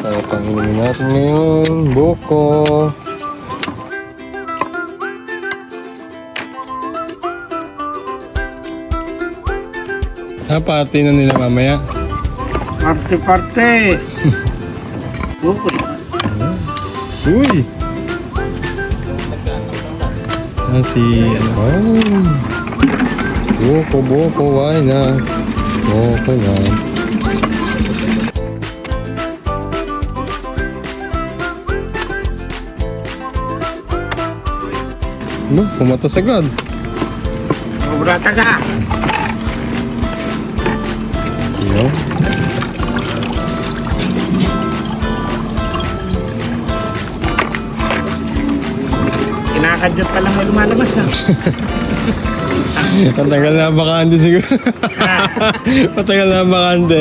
Kaya panginumin natin ngayon, buko. Party na nila mamaya. Parte. Buko. Uy! Buko, why not? Buko na. Pumatas agad. Obrata ka. Yo. Kinakadyot pa lang may lumalabas ha. Patagal na bakante siguro. Patagal na bakante.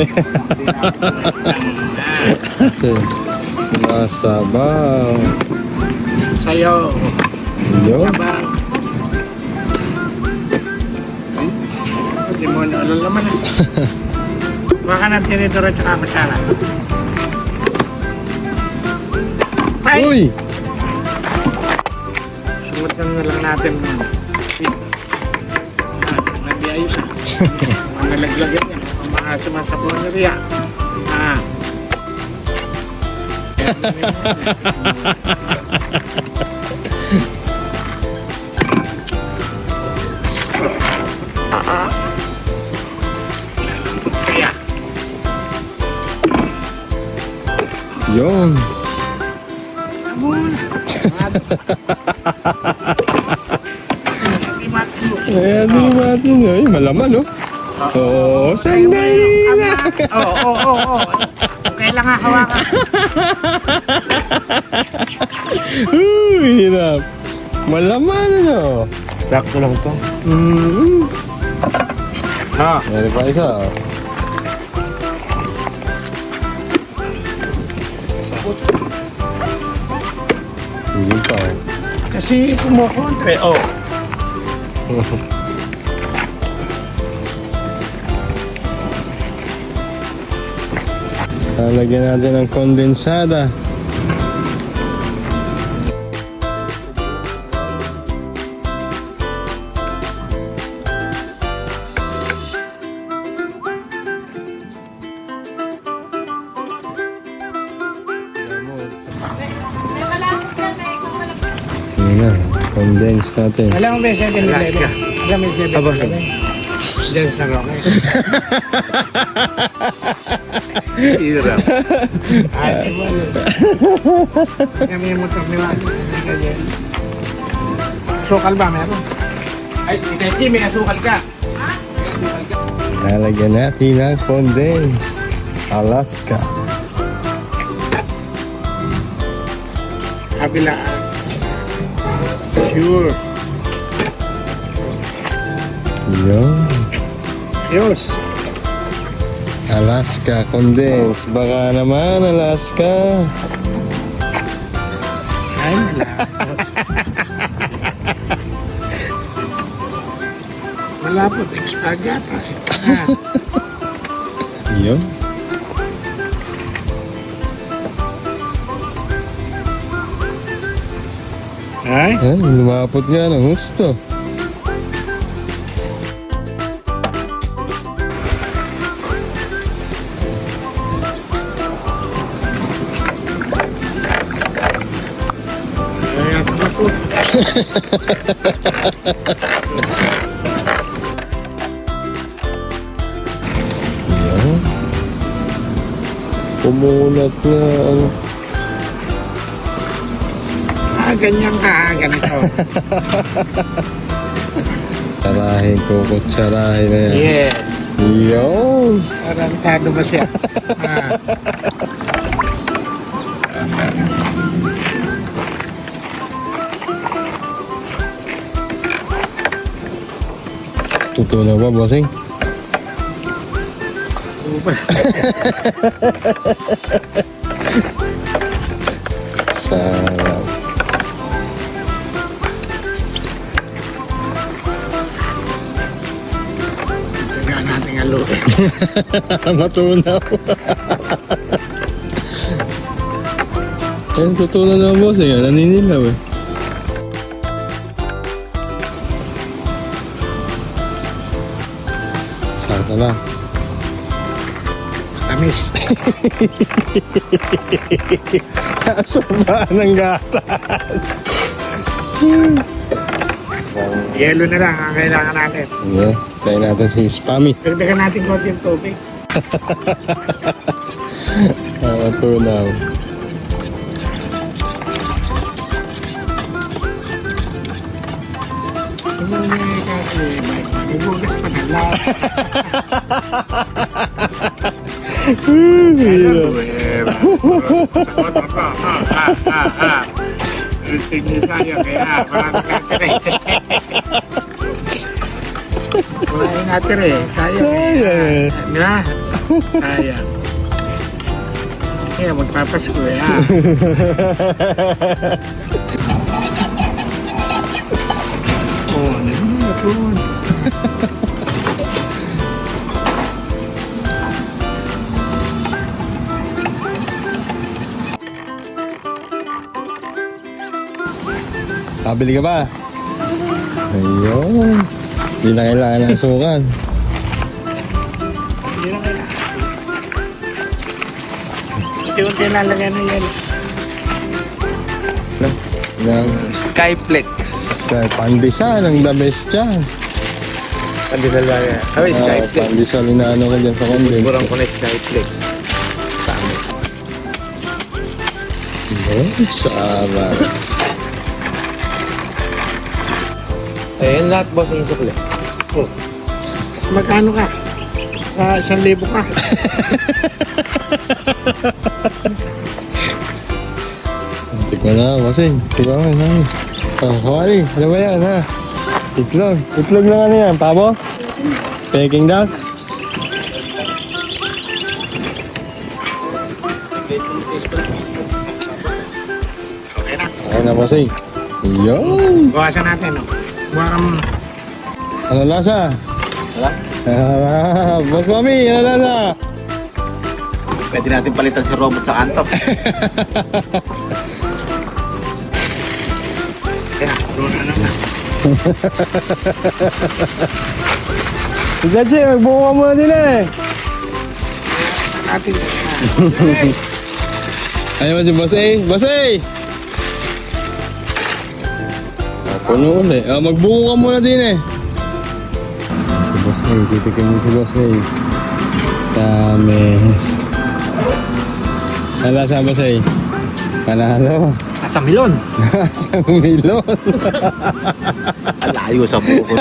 Masabaw. Sayo. Yo. Abang. Hindi mo naalala naman eh. Baka ng tinidor at saka masyara. Uy! Sumutan na lang natin. Nagbiayos ah. Mga nalaglagan yan. Mga sumasabuhan na riya. Yun. Ayan din natin. Ay, malaman, no? Oo, sandali na. Oo. Kailangan hawakan. Hirap. Malaman, ano? Sakto lang to. Meron pa isa. Hindi pa. Kasi kumukontre. Lalagyan natin ng kondensada. Yun na, condense natin. Alam mo ba yung 7-Eleven? Alam mo yung 7-Eleven? Diyan sa Roques. Hirap. Ay, wala. Kami yung magkapiwala. Sukal ba meron? Ay, Tita G, may asukal ka. Lalagyan natin ng condense. Alaska. Kabilaan. Sure. Yun. Yos. Alaska condense. Baka naman Alaska. Ay, malapot. Malapot. Expired yata. Yun. Ay? Ay, lumapot nga ng gusto. Ay, ako na po. Yan. Pumulat nga. Ano. Ganyan ka, ganito. Tsarahin ko, kutsarahin na yan. Yes. Yun. Tarantado ba siya? Totoo na ba, bossing? Sarap. Tsaga natin ang luto. Matunaw. Eh, tutunan naman boss eh. Naninilaw eh. Sarap na. Tamis. Sobrang ng gatas. Yelo na lang ang kailangan natin. Yeah, tayo natin si Spammy. Dagdagan natin konti yung tubig. Tunaw. Siguro niya kasi may bugas pa na lahat. Tingin tayo kaya marami natin marami natin sayang Sayang. na sayang kaya magpapasko oh nanonood Pabili ka ba? Ayun. Hindi na kailangan ng sukan. hindi na kaya unti-unti nalagyan na yan Ng Skyflex. sa pandesal, ang the best dyan. Pandesal ba yan? Sabi, Skyflex. Pandesal na ano ka dyan sa condense. Kurang ko na Skyflex. Sama. Ayan lahat boss ng sukli. oh. Magkano ka? 1,000 ka Tikman na, bossing. Tikman na. Kawali, ano ba yan ha? Itlog. Itlog lang ano yan, pabo? Peking duck? okay na Ayun na, bossing. Yun. bawasan natin no? Buwa kang Ano lasa? Wala? Boss Mami, ano lasa? Pwede natin palitan si robot sa antop. kaya doon na naman Si Jachi, magbuko ka muna din eh. natin Ayaw mo si Boss A? Boss A! Puno ulit. Magbuko ka muna din eh. Si Boss A, titikin mo si Boss A. Tamis. Ano lasa Boss A? Panalo. nasa milon Asang milon. Alayo sa buko.